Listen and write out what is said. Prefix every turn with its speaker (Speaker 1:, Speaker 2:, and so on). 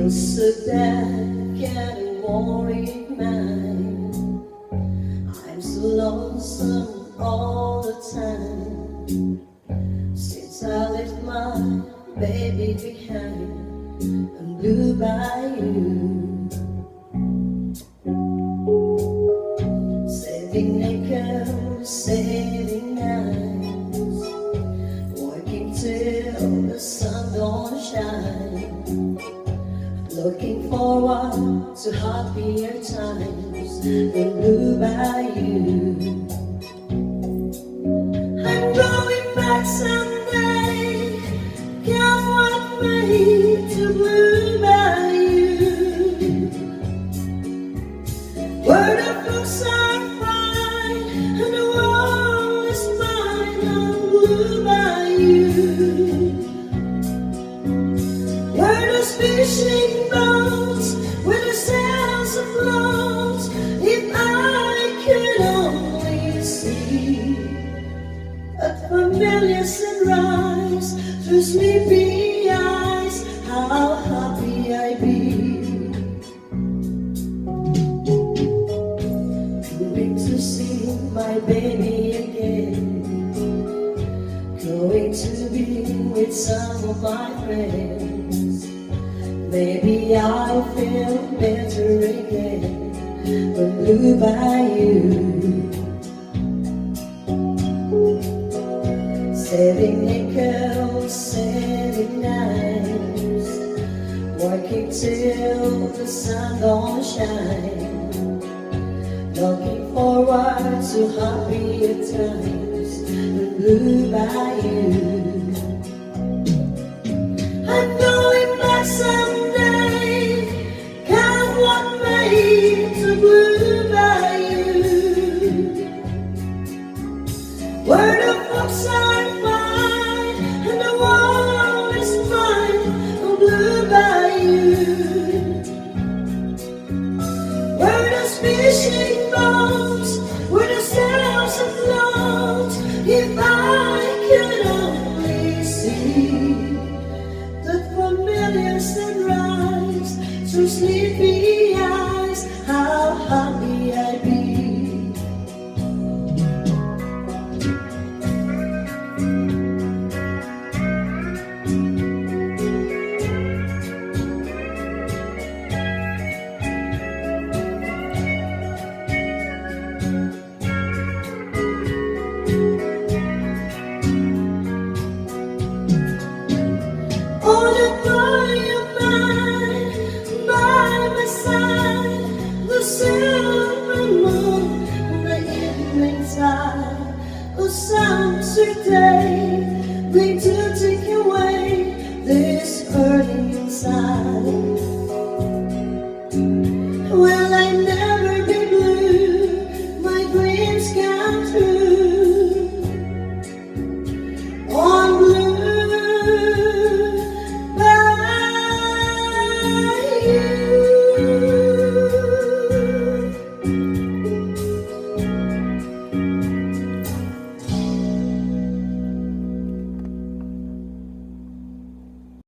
Speaker 1: Feels so bad getting worried mind. I'm so lonesome all the time. Since I left my baby behind and blew by you, saving nickels, saving nights, working till the sun don't shine, looking forward to happier times when blew by you. I'm going back someday, can't want me to blue by you. Where the folks are fine and the world is mine, I'm blue by you. Where those fishing boats, where the sails afloat, if I could only see that familiar sunrise through sleepy eyes, how happy I'd be. Going to see my baby again, going to be with some of my friends. Maybe I'll feel better again when blew by you. Saving nickels, saving nights, working till the sun don't shine, looking forward to happier times when blew by you. I'm going back someday, can't want me to blue by you. Where the folks are fine and the world is mine, I'm blue by you. Where those fishing boats, where the sails afloat, if I could only see that familiar sunrise through sleepy eyes, how happy I'd be. On a quiet night, by my side, the silver moon and the evening tide, a sunset day, bring to take away this hurting inside. Will I never be blue? My dreams come true. On blue by